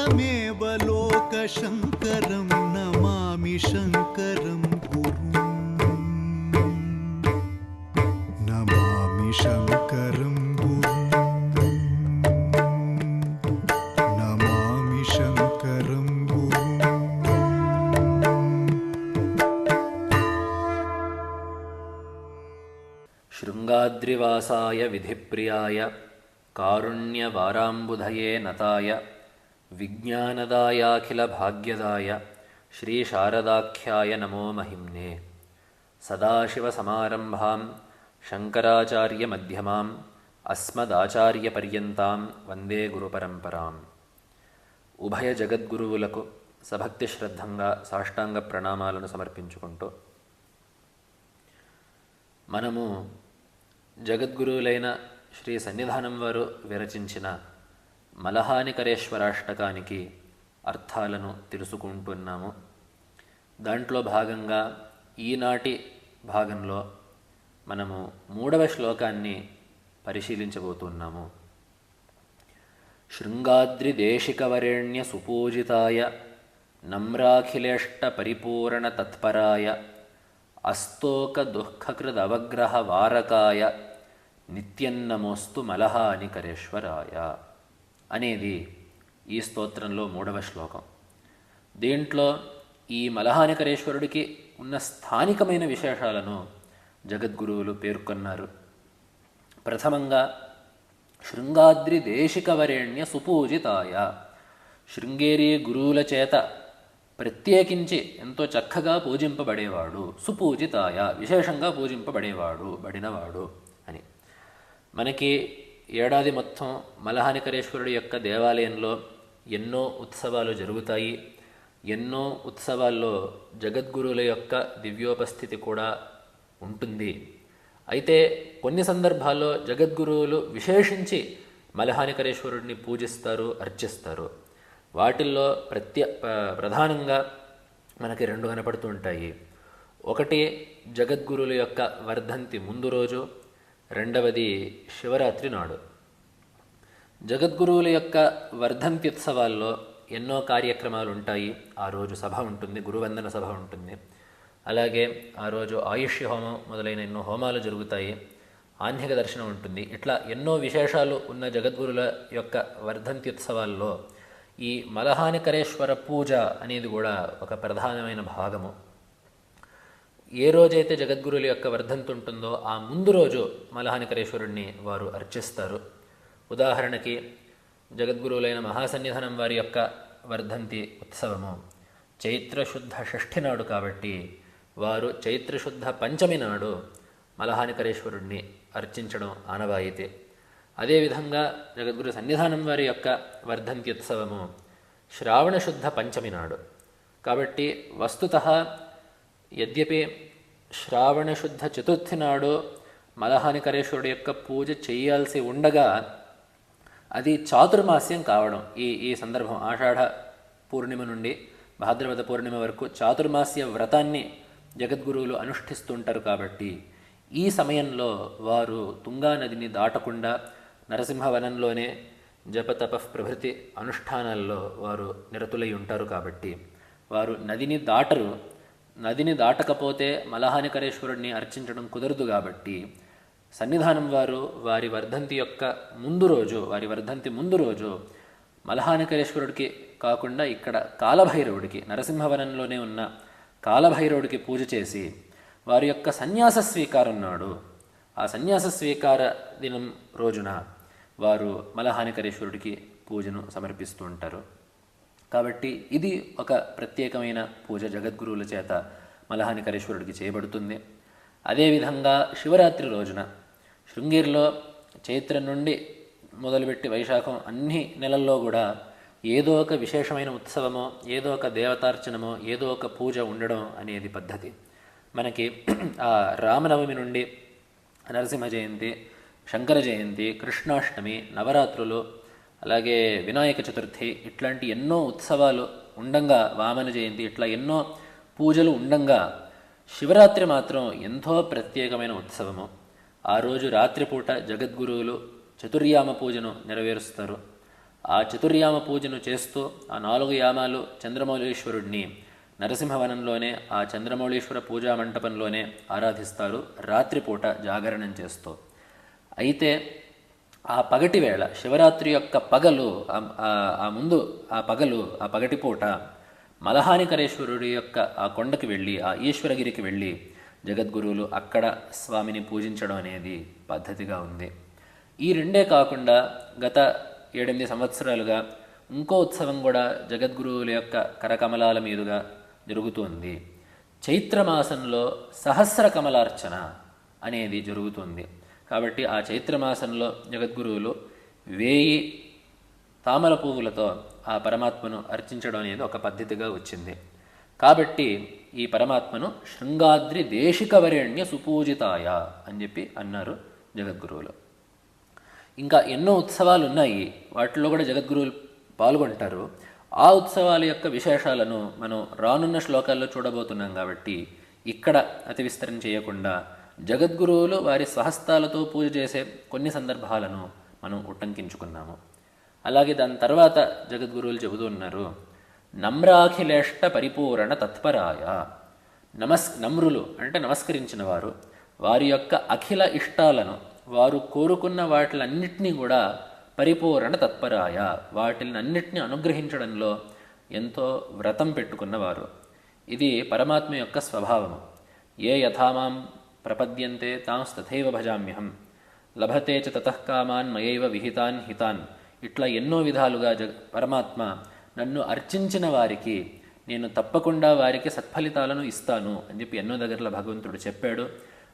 तमेव लोकशङ्करं नमामि शङ्करं गुरुं नमामि शङ्करं गुरुं नमामि शङ्करं गुरुं। शृङ्गाद्रिवासाय विधिप्रियाय कारुण्यवाराम्बुधये नताय विज्ञानदायाखिलभाग्यदाय श्रीशारदाख्याय नमो महिम्ने। सदाशिवसमारम्भां शङ्कराचार्यमध्यमाम् अस्मदाचार्यपर्यन्तां वन्दे गुरुपरम्पराम्। ఉభయ జగద్గురువులకు సభక్తి శ్రద్ధంగా సాష్టాంగ ప్రణామాలను సమర్పించుకుంటూ మనము జగద్గురువులైన శ్రీ సన్నిధానం వారు విరచించిన మలహానికరేశ్వరాష్టకానికి అర్థాలను తెలుసుకుంటున్నాము. దాంట్లో భాగంగా ఈనాటి భాగంలో మనము 3వ శ్లోకాన్ని పరిశీలించబోతున్నాము. శృంగాద్రిదేశికవరేణ్య సుపూజితాయ నమ్రాఖిలేష్ట పరిపూర్ణ తత్పరాయ అస్తోక దుఃఖకృదవగ్రహ వారకాయ నిత్యన్నమోస్తు మలహానికరేశ్వరాయ అనేది ఈ స్తోత్రంలో 3వ శ్లోకం. దీంట్లో ఈ మలహానికరేశ్వరుడికి ఉన్న స్థానికమైన విశేషాలను జగద్గురువులు పేర్కొన్నారు. ప్రథమంగా శృంగాద్రి దేశికవరేణ్య సుపూజితాయ, శృంగేరి గురువుల చేత ప్రత్యేకించి ఎంతో చక్కగా పూజింపబడేవాడు, సుపూజితాయ విశేషంగా బడినవాడు అని. మనకి ఏడాది మొత్తం మలహానికరేశ్వరుడి యొక్క దేవాలయంలో ఎన్నో ఉత్సవాలు జరుగుతాయి. ఎన్నో ఉత్సవాల్లో జగద్గురువుల యొక్క దివ్యోపస్థితి కూడా ఉంటుంది. అయితే కొన్ని సందర్భాల్లో జగద్గురువులు విశేషించి మలహానికరేశ్వరుడిని పూజిస్తారు, అర్చిస్తారు. వాటిల్లో ప్రధానంగా మనకి 2 కనపడుతూ ఉంటాయి. ఒకటి జగద్గురువుల యొక్క వర్ధంతి ముందు రోజు, రెండవది శివరాత్రి నాడు. జగద్గురువుల యొక్క వర్ధంతి ఉత్సవాల్లో ఎన్నో కార్యక్రమాలు ఉంటాయి. ఆ రోజు సభ ఉంటుంది, గురువందన సభ ఉంటుంది. అలాగే ఆ రోజు ఆయుష్య హోమం మొదలైన ఎన్నో హోమాలు జరుగుతాయి. ఆహ్నిక దర్శనం ఉంటుంది. ఇట్లా ఎన్నో విశేషాలు ఉన్న జగద్గురుల యొక్క వర్ధంతి ఉత్సవాల్లో ఈ మలహానికరేశ్వర పూజ అనేది కూడా ఒక ప్రధానమైన భాగము. ఏ రోజైతే జగద్గురువుల యొక్క వర్ధంతి ఉంటుందో ఆ ముందు రోజు మలహానికరేశ్వరుడిని వారు అర్చిస్తారు. ఉదాహరణకి జగద్గురువులైన మహాసన్నిధానం వారి యొక్క వర్ధంతి ఉత్సవము చైత్రశుద్ధ షష్ఠి నాడు కాబట్టి వారు చైత్రశుద్ధ పంచమి నాడు మలహానికరేశ్వరుడిని అర్చించడం ఆనవాయితీ. అదేవిధంగా జగద్గురు సన్నిధానం వారి యొక్క వర్ధంతి ఉత్సవము శ్రావణశుద్ధ పంచమి నాడు కాబట్టి వస్తుతః యద్యపి శ్రావణశుద్ధ చతుర్థి నాడు మలహానికరేశ్వరుడి యొక్క పూజ చేయాల్సి ఉండగా అది చాతుర్మాస్యం కావడం, ఈ సందర్భం ఆషాఢ పూర్ణిమ నుండి భాద్రపద పూర్ణిమ వరకు చాతుర్మాస్య వ్రతాన్ని జగద్గురువులు అనుష్ఠిస్తుంటారు. కాబట్టి ఈ సమయంలో వారు తుంగా నదిని దాటకుండా నరసింహవనంలోనే జపతప ప్రభృతి అనుష్ఠానాల్లో వారు నిరతులై ఉంటారు. కాబట్టి వారు నదిని దాటరు. నదిని దాటకపోతే మలహానికరేశ్వరుడిని అర్చించడం కుదరదు. కాబట్టి సన్నిధానం వారు వారి వర్ధంతి ముందు రోజు మలహానికరేశ్వరుడికి కాకుండా ఇక్కడ కాలభైరవుడికి, నరసింహవనంలోనే ఉన్న కాలభైరవుడికి పూజ చేసి వారి యొక్క సన్యాస స్వీకారం నాడు, ఆ సన్యాస స్వీకార దినం రోజున వారు మలహానికరేశ్వరుడికి పూజను సమర్పిస్తూ ఉంటారు. కాబట్టి ఇది ఒక ప్రత్యేకమైన పూజ జగద్గురువుల చేత మలహానికరేశ్వరుడికి చేయబడుతుంది. అదేవిధంగా శివరాత్రి రోజున శృంగేరిలో చైత్రం నుండి మొదలుపెట్టి వైశాఖం అన్ని నెలల్లో కూడా ఏదో ఒక విశేషమైన ఉత్సవమో, ఏదో ఒక దేవతార్చనమో, ఏదో ఒక పూజ ఉండడం అనేది పద్ధతి. మనకి ఆ రామనవమి నుండి నరసింహ జయంతి, శంకర జయంతి, కృష్ణాష్టమి, నవరాత్రులు, అలాగే వినాయక చతుర్థి ఇట్లాంటి ఎన్నో ఉత్సవాలు ఉండంగా, వామన జయంతి ఇట్లా ఎన్నో పూజలు ఉండంగా శివరాత్రి మాత్రం ఎంతో ప్రత్యేకమైన ఉత్సవము. ఆ రోజు రాత్రిపూట జగద్గురువులు చతుర్యామ పూజను నెరవేరుస్తారు. ఆ చతుర్యామ పూజను చేస్తూ ఆ 4 యామాలు చంద్రమౌళీశ్వరుడిని నరసింహవనంలోనే ఆ చంద్రమౌళీశ్వర పూజా మంటపంలోనే ఆరాధిస్తారు రాత్రిపూట జాగరణం చేస్తూ. అయితే ఆ పగటి వేళ శివరాత్రి యొక్క పగలు ఆ పగటిపూట మలహానికరేశ్వరుడి యొక్క ఆ కొండకి వెళ్ళి ఆ ఈశ్వరగిరికి వెళ్ళి జగద్గురువులు అక్కడ స్వామిని పూజించడం అనేది పద్ధతిగా ఉంది. ఈ రెండే కాకుండా గత 7-8 సంవత్సరాలుగా ఇంకో ఉత్సవం కూడా జగద్గురువుల యొక్క కరకమలాల మీదుగా జరుగుతుంది. చైత్రమాసంలో సహస్ర కమలార్చన అనేది జరుగుతుంది. కాబట్టి ఆ చైత్రమాసంలో జగద్గురువులు 1000 తామర పువ్వులతో ఆ పరమాత్మను అర్చించడం అనేది ఒక పద్ధతిగా వచ్చింది. కాబట్టి ఈ పరమాత్మను శృంగాద్రి దేశికవరేణ్య సుపూజితాయ అని చెప్పి అన్నారు జగద్గురువులు. ఇంకా ఎన్నో ఉత్సవాలు ఉన్నాయి, వాటిలో కూడా జగద్గురువులు పాల్గొంటారు. ఆ ఉత్సవాల యొక్క విశేషాలను మనం రానున్న శ్లోకాల్లో చూడబోతున్నాం. కాబట్టి ఇక్కడ అతి విస్తరణ చేయకుండా జగద్గురువులు వారి స్వహస్తాలతో పూజ చేసే కొన్ని సందర్భాలను మనం ఉటంకించుకున్నాము. అలాగే దాని తర్వాత జగద్గురువులు చెబుతూ ఉన్నారు, నమ్రాఖిలేష్ట పరిపూరణ తత్పరాయ. నమ్రులు అంటే నమస్కరించిన వారు, వారి యొక్క అఖిల ఇష్టాలను, వారు కోరుకున్న వాటిలన్నిటినీ కూడా పరిపూరణ తత్పరాయ, వాటినన్నిటిని అనుగ్రహించడంలో ఎంతో వ్రతం పెట్టుకున్నవారు. ఇది పరమాత్మ యొక్క స్వభావము. ఏ యథామాం ప్రపద్యంతే తాంస్తథైవ భజామ్యహం లభతే చ తతః కామాన్ మయైవ విహితాన్ హితాన్. ఇట్లా ఎన్నో విధాలుగా పరమాత్మ నన్ను అర్చించిన వారికి నేను తప్పకుండా వారికి సత్ఫలితాలను ఇస్తాను అని చెప్పి ఎన్నో దగ్గరలో భగవంతుడు చెప్పాడు.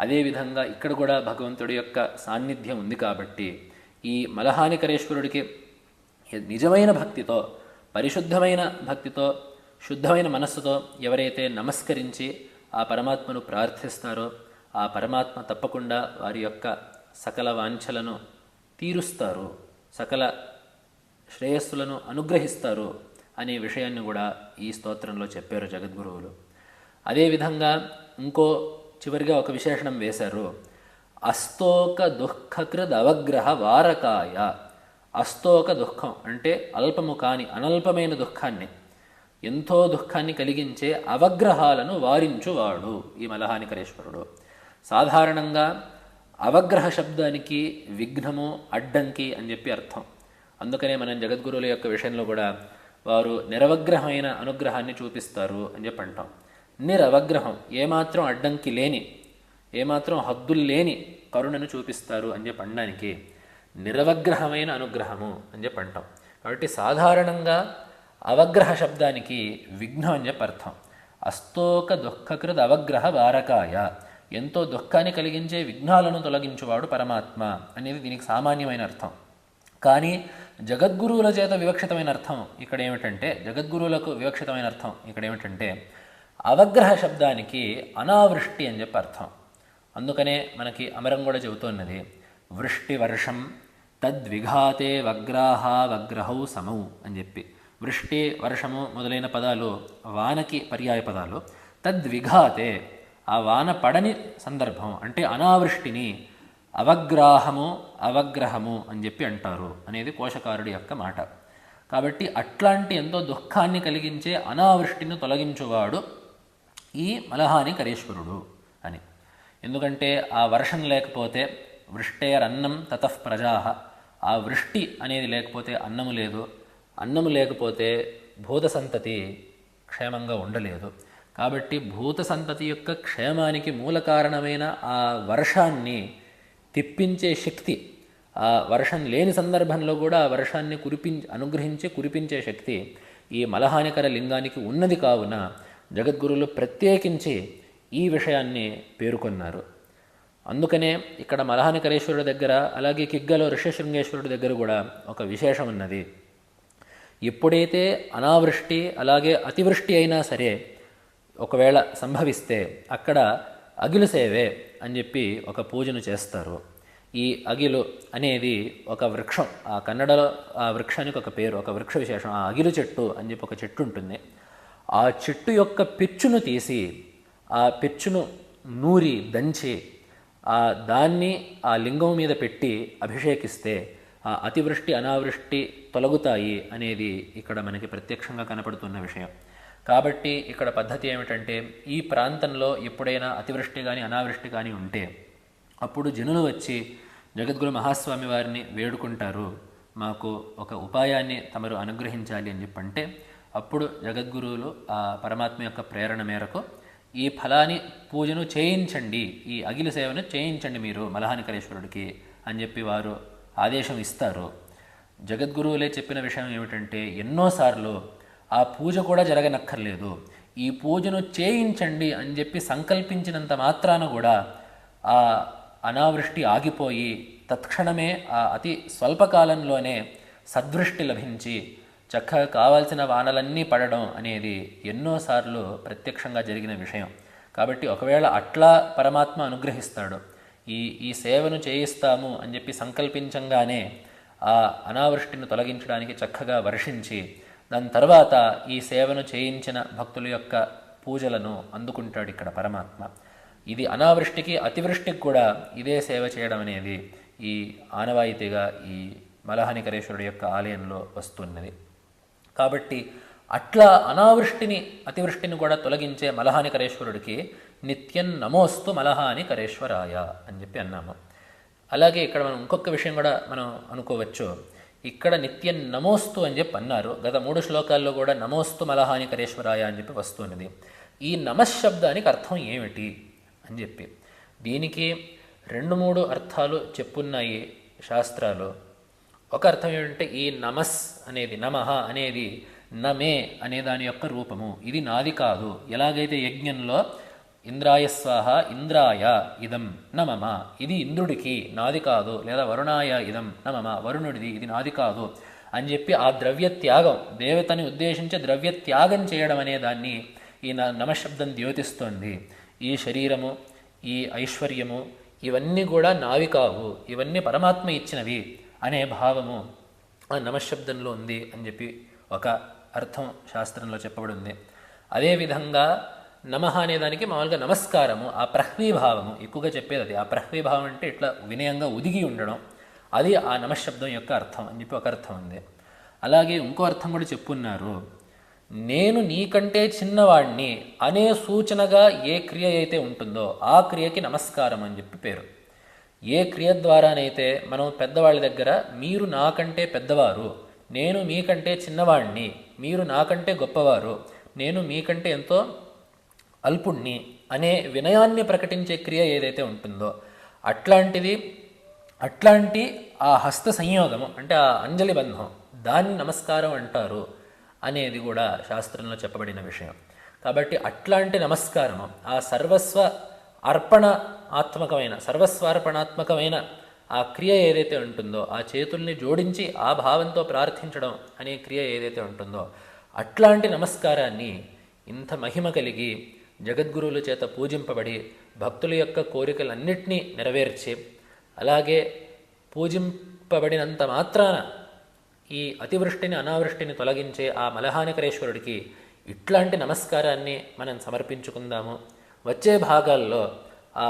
అదేవిధంగా ఇక్కడ కూడా భగవంతుడి యొక్క సాన్నిధ్యం ఉంది. కాబట్టి ఈ మలహానికరేశ్వరుడికి నిజమైన భక్తితో, పరిశుద్ధమైన భక్తితో, శుద్ధమైన మనస్సుతో ఎవరైతే నమస్కరించి ఆ పరమాత్మను ప్రార్థిస్తారో ఆ పరమాత్మ తప్పకుండా వారి యొక్క సకల వాంఛలను తీరుస్తారు, సకల శ్రేయస్సులను అనుగ్రహిస్తారు అనే విషయాన్ని కూడా ఈ స్తోత్రంలో చెప్పారు జగద్గురువులు. అదేవిధంగా ఇంకో చివరిగా ఒక విశేషణం వేశారు, అస్తోక దుఃఖకృద్ అవగ్రహ వారకాయ. అస్తోక దుఃఖం అంటే అల్పము కాని అనల్పమైన దుఃఖాన్ని, ఎంతో దుఃఖాన్ని కలిగించే అవగ్రహాలను వారించువాడు ఈ మలహానికరేశ్వరుడు. సాధారణంగా అవగ్రహ శబ్దానికి విఘ్నము, అడ్డంకి అని చెప్పి అర్థం. అందుకనే మనం జగద్గురువుల యొక్క విషయంలో కూడా వారు నిరవగ్రహమైన అనుగ్రహాన్ని చూపిస్తారు అని చెప్పి అంటాం. నిరవగ్రహం ఏమాత్రం అడ్డంకి లేని, ఏమాత్రం హద్దులు లేని కరుణను చూపిస్తారు అని చెప్పి అనడానికి నిరవగ్రహమైన అనుగ్రహము అని చెప్పి అంటాం. కాబట్టి సాధారణంగా అవగ్రహ శబ్దానికి విఘ్నం అని చెప్పి అర్థం. అస్తోక దుఃఖకృద్ అవగ్రహ వారకాయ, ఎంతో దుఃఖాన్ని కలిగించే విఘ్నాలను తొలగించువాడు పరమాత్మ అనేది దీనికి సామాన్యమైన అర్థం. కానీ జగద్గురువుల చేత వివక్షితమైన అర్థం ఇక్కడ ఏమిటంటే, జగద్గురువులకు వివక్షితమైన అర్థం ఇక్కడ ఏమిటంటే అవగ్రహ శబ్దానికి అనావృష్టి అని చెప్పి అర్థం. అందుకనే మనకి అమరం కూడా చెబుతున్నది, వృష్టి వర్షం తద్విఘాతే వగ్రాహ వగ్రహౌ సమౌ అని చెప్పి. వృష్టి, వర్షము మొదలైన పదాలు వానకి పర్యాయ పదాలు. తద్విఘాతే ఆ వాన పడని సందర్భం అంటే అనావృష్టిని అవగ్రాహము, అవగ్రహము అని చెప్పి అంటారు అనేది కోశకారుడి యొక్క మాట. కాబట్టి అట్లాంటి ఎంతో దుఃఖాన్ని కలిగించే అనావృష్టిని తొలగించువాడు ఈ మలహానికరేశ్వరుడు అని. ఎందుకంటే ఆ వర్షం లేకపోతే వృష్టేరన్నం తతః ప్రజాః, ఆ వృష్టి అనేది లేకపోతే అన్నము లేదు, అన్నము లేకపోతే భూత సంతతి క్షేమంగా ఉండలేదు. కాబట్టి భూత సంతతి యొక్క క్షేమానికి మూల కారణమైన ఆ వర్షాన్ని తిప్పించే శక్తి, ఆ వర్షం లేని సందర్భంలో కూడా ఆ వర్షాన్ని అనుగ్రహించి కురిపించే శక్తి ఈ మలహానికర లింగానికి ఉన్నది. కావున జగద్గురువులు ప్రత్యేకించి ఈ విషయాన్ని పేర్కొన్నారు. అందుకనే ఇక్కడ మలహానికరేశ్వరుడి దగ్గర, అలాగే కిగ్గలో ఋష్యశృంగేశ్వరుడి దగ్గర కూడా ఒక విశేషం ఉన్నది. ఎప్పుడైతే అనావృష్టి అలాగే అతివృష్టి అయినా సరే ఒకవేళ సంభవిస్తే అక్కడ అగిలు సేవే అని చెప్పి ఒక పూజను చేస్తారు. ఈ అగిలు అనేది ఒక వృక్షం, ఆ కన్నడలో ఆ వృక్షానికి ఒక పేరు, ఒక వృక్ష విశేషం. ఆ అగిలు చెట్టు అని చెప్పి ఒక చెట్టు ఉంటుంది. ఆ చెట్టు యొక్క పెచ్చును తీసి, ఆ పెచ్చును నూరి దంచి దాన్ని ఆ లింగం మీద పెట్టి అభిషేకిస్తే ఆ అతివృష్టి అనావృష్టి తొలగుతాయి అనేది ఇక్కడ మనకి ప్రత్యక్షంగా కనపడుతున్న విషయం. కాబట్టి ఇక్కడ పద్ధతి ఏమిటంటే, ఈ ప్రాంతంలో ఎప్పుడైనా అతివృష్టి కానీ అనావృష్టి కానీ ఉంటే అప్పుడు జనులు వచ్చి జగద్గురు మహాస్వామి వారిని వేడుకుంటారు, మాకు ఒక ఉపాయాన్ని తమరు అనుగ్రహించాలి అని చెప్పంటే అప్పుడు జగద్గురువులు ఆ పరమాత్మ యొక్క ప్రేరణ మేరకు ఈ ఫలాని పూజను చేయించండి, ఈ అగిలి సేవను చేయించండి మీరు మలహానికరేశ్వరుడికి అని చెప్పి వారు ఆదేశం ఇస్తారు. జగద్గురువులే చెప్పిన విషయం ఏమిటంటే, ఎన్నోసార్లు ఆ పూజ కూడా జరగనక్కర్లేదు, ఈ పూజను చేయించండి అని చెప్పి సంకల్పించినంత మాత్రాన కూడా ఆ అనావృష్టి ఆగిపోయి తత్క్షణమే ఆ అతి స్వల్పకాలంలోనే సద్వృష్టి లభించి చక్కగా కావాల్సిన వానలన్నీ పడడం అనేది ఎన్నోసార్లు ప్రత్యక్షంగా జరిగిన విషయం. కాబట్టి ఒకవేళ అట్లా పరమాత్మ అనుగ్రహిస్తాడు, ఈ సేవను చేయిస్తాము అని చెప్పి సంకల్పించంగానే ఆ అనావృష్టిని తొలగించడానికి చక్కగా వర్షించి దాని తర్వాత ఈ సేవను చేయించిన భక్తుల యొక్క పూజలను అందుకుంటాడు ఇక్కడ పరమాత్మ. ఇది అనావృష్టికి అతివృష్టికి కూడా ఇదే సేవ చేయడం అనేది ఈ ఆనవాయితీగా ఈ మలహానికరేశ్వరుడి యొక్క ఆలయంలో వస్తున్నది. కాబట్టి అట్లా అనావృష్టిని అతివృష్టిని కూడా తొలగించే మలహానికరేశ్వరుడికి నిత్యం నమోస్తు మలహానికరేశ్వరాయ అని చెప్పి అన్నాము. అలాగే ఇక్కడ మనం ఇంకొక విషయం కూడా మనం అనుకోవచ్చు. ఇక్కడ నిత్యం నమోస్తు అని చెప్పి అన్నారు. గత 3 శ్లోకాల్లో కూడా నమోస్తు మలహానికరేశ్వరాయ అని చెప్పి వస్తున్నది. ఈ నమశబ్దానికి అర్థం ఏమిటి అని చెప్పి దీనికి 2-3 అర్థాలు చెప్పున్నాయి శాస్త్రాలు. ఒక అర్థం ఏమిటంటే, ఈ నమస్ అనేది నమః అనేది నమే అనే దాని యొక్క రూపము, ఇది నాది కాదు. ఎలాగైతే యజ్ఞంలో ఇంద్రాయ స్వాహ ఇంద్రాయ ఇదం నమమ, ఇది ఇంద్రుడికి నాది కాదు, లేదా వరుణాయ ఇదం నమమ, వరుణుడిది ఇది నాది కాదు అని చెప్పి ఆ ద్రవ్యత్యాగం, దేవతని ఉద్దేశించి ద్రవ్యత్యాగం చేయడం అనే దాన్ని ఈ నమశబ్దం ద్యోతిస్తోంది. ఈ శరీరము, ఈ ఐశ్వర్యము ఇవన్నీ కూడా నావి కావు, ఇవన్నీ పరమాత్మ ఇచ్చినవి అనే భావము ఆ నమశబ్దంలో ఉంది అని చెప్పి ఒక అర్థం శాస్త్రంలో చెప్పబడింది. అదేవిధంగా నమః అనేదానికి మామూలుగా నమస్కారము, ఆ ప్రహ్వీభావము ఎక్కువగా చెప్పేది అది. ఆ ప్రహ్వీభావం అంటే ఇట్లా వినయంగా ఒదిగి ఉండడం, అది ఆ నమశబ్దం యొక్క అర్థం అని చెప్పి ఒక అర్థం ఉంది. అలాగే ఇంకో అర్థం కూడా చెప్పున్నారు, నేను నీకంటే చిన్నవాడిని అనే సూచనగా ఏ క్రియ అయితే ఉంటుందో ఆ క్రియకి నమస్కారం అని చెప్పి పేరు. ఏ క్రియ ద్వారానైతే మనం పెద్దవాళ్ళ దగ్గర మీరు నాకంటే పెద్దవారు, నేను మీకంటే చిన్నవాడిని, మీరు నాకంటే గొప్పవారు, నేను మీకంటే ఎంతో అల్పుణ్ణి అనే వినయాన్ని ప్రకటించే క్రియ ఏదైతే ఉంటుందో అట్లాంటి ఆ హస్త సంయోగము అంటే ఆ అంజలి బంధం, దాన్ని నమస్కారం అంటారు అనేది కూడా శాస్త్రంలో చెప్పబడిన విషయం. కాబట్టి అట్లాంటి నమస్కారము ఆ సర్వస్వార్పణాత్మకమైన ఆ క్రియ ఏదైతే ఉంటుందో, ఆ చేతుల్ని జోడించి ఆ భావంతో ప్రార్థించడం అనే క్రియ ఏదైతే ఉంటుందో అట్లాంటి నమస్కారాన్ని ఇంత మహిమ కలిగి జగద్గురువుల చేత పూజింపబడి భక్తుల యొక్క కోరికలన్నింటినీ నెరవేర్చి, అలాగే పూజింపబడినంత మాత్రాన ఈ అతివృష్టిని అనావృష్టిని తొలగించే ఆ మలహానికరేశ్వరుడికి ఇట్లాంటి నమస్కారాన్ని మనం సమర్పించుకుందాము. వచ్చే భాగాల్లో ఆ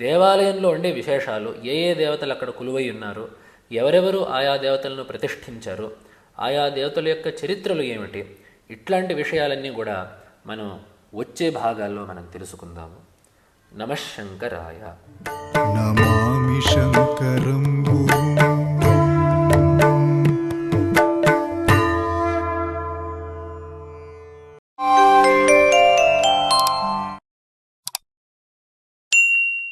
దేవాలయంలో ఉండే విశేషాలు, ఏ దేవతలు అక్కడ కొలువై ఉన్నారు, ఎవరెవరు ఆయా దేవతలను ప్రతిష్ఠించారు, ఆయా దేవతల యొక్క చరిత్రలు ఏమిటి, ఇట్లాంటి విషయాలన్నీ కూడా మనం వచ్చే భాగాల్లో మనం తెలుసుకుందాము. నమః శంకరాయ. నమామి శంకరం